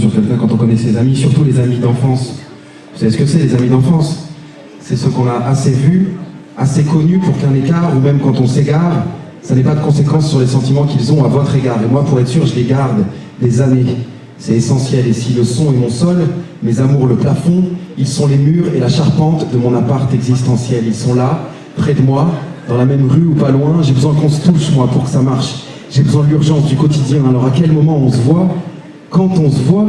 sur quelqu'un quand on connaît ses amis, surtout les amis d'enfance. Vous savez ce que c'est, les amis d'enfance? C'est ceux qu'on a assez vus, assez connus pour qu'un écart, ou même quand on s'égare, ça n'ait pas de conséquences sur les sentiments qu'ils ont à votre égard. Et moi, pour être sûr, je les garde des années. C'est essentiel. Et si le son est mon sol, mes amours le plafond, ils sont les murs et la charpente de mon appart existentiel. Ils sont là, près de moi, dans la même rue ou pas loin. J'ai besoin qu'on se touche, moi, pour que ça marche. J'ai besoin de l'urgence du quotidien. Alors à quel moment on se voit? Quand on se voit,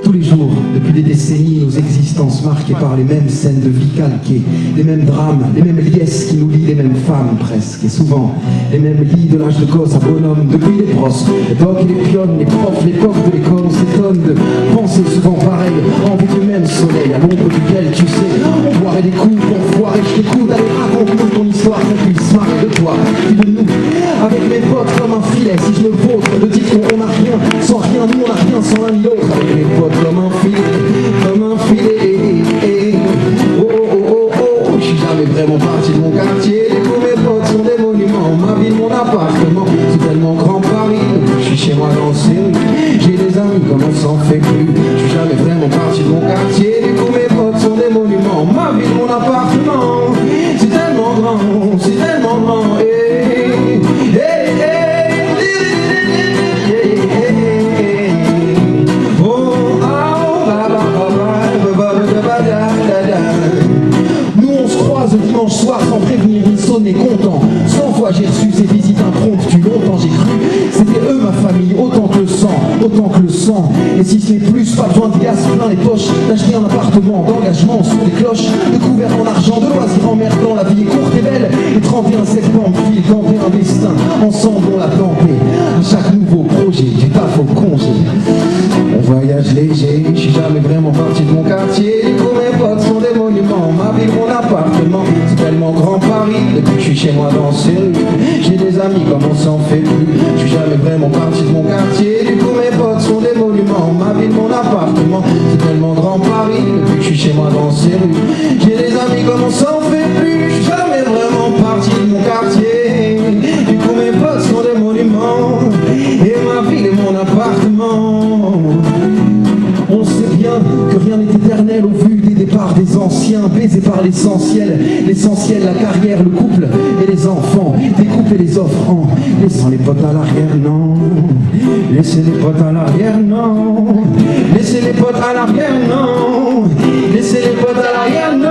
tous les jours, depuis des décennies, nos existences marquées par les mêmes scènes de vie calquées, les mêmes drames, les mêmes liesses qui nous lient, les mêmes femmes presque, et souvent les mêmes lits de l'âge de gosse à bonhomme, depuis les brosses, l'époque et les pionnes, les profs, l'époque de l'école, on s'étonne de penser souvent pareil, envie du même soleil, à l'ombre duquel tu sais, on boirait des coups pour foirer, je t'écoute, allez raconte-nous ton histoire, qu'on puisse marrer de toi, puis de nous, avec mes potes comme un filet, si je me vautre, de dire qu'on n'a rien, sans rien, nous on n'a rien sans l'un ni l'autre, avec mes potes comme un filet, oh oh oh oh, je suis jamais vraiment parti de mon quartier, tous mes potes sont des monuments, ma ville, mon appartement, c'est tellement grand Paris, je suis chez moi dans ces rues, j'ai des amis comme on s'en fait plus, je suis jamais vraiment parti de mon quartier, tous mes potes sont des monuments, ma ville, mon appartement, c'est tellement grand, dimanche soir sans prévenir ni sonner content. 100 fois j'ai reçu ces visites impromptues, longtemps j'ai cru c'était eux ma famille, autant que le sang. Et si ce n'est plus, pas besoin de gaz plein les poches, d'acheter un appartement, d'engagement sous les cloches, de couvert en argent, de loisirs emmerdants, la vie est courte et belle. Et 31 septembre file camper un destin, ensemble on l'a planté. À chaque nouveau projet, du taf au congé. On voyage léger, je suis jamais vraiment parti de mon quartier. Tous mes potes sont des monuments, ma ville, mon appartement, c'est tellement grand Paris, depuis que je suis chez moi dans ces rues. J'ai des amis comme on s'en fait plus, je suis jamais vraiment parti de mon quartier. Du coup mes potes sont des monuments, ma ville, mon appartement, c'est tellement grand Paris, depuis que je suis chez moi dans ces rues. J'ai des amis comme on s'en fait plus, je suis jamais vraiment parti de mon quartier. Du coup mes potes sont des monuments, et ma ville est mon appartement. On sait bien que rien n'est éternel au vu des départs des anciens, baisés par l'essentiel, la carrière, le couple et les enfants, découper les offrants, laissant les potes à l'arrière, non, laissez les potes à l'arrière, non, laissez les potes à l'arrière, non, laissez les potes à l'arrière, non,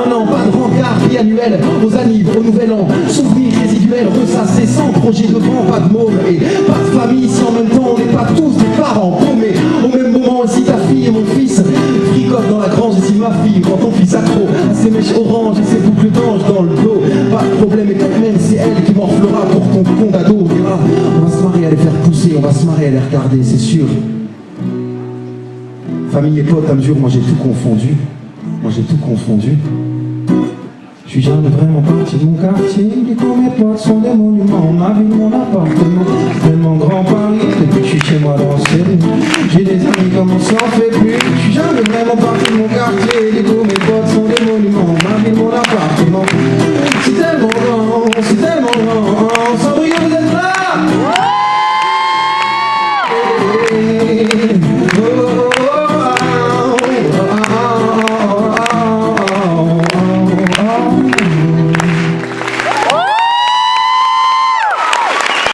non, pas de rencard biannuel aux annives, au nouvel an, souvenirs résiduels, ressassés sans projet de vent, pas de môme et pas de famille, si en même temps on n'est pas tous des parents paumés. Au même moment, si ta fille et mon fils fricotent dans la grange, et si ma fille prend ton fils accro à ses mèches oranges et ses boucles d'ange dans le dos, pas de problème, et quand même c'est elle qui morflera pour ton con d'ado. On va se marrer à les faire pousser, on va se marrer à les regarder, c'est sûr. Famille et potes à mesure, moi j'ai tout confondu. Je suis jamais vraiment parti de mon quartier, du coup mes potes sont des monuments, ma ville, mon appartement, tellement grand Paris, depuis que je suis chez moi dans ces rues. J'ai des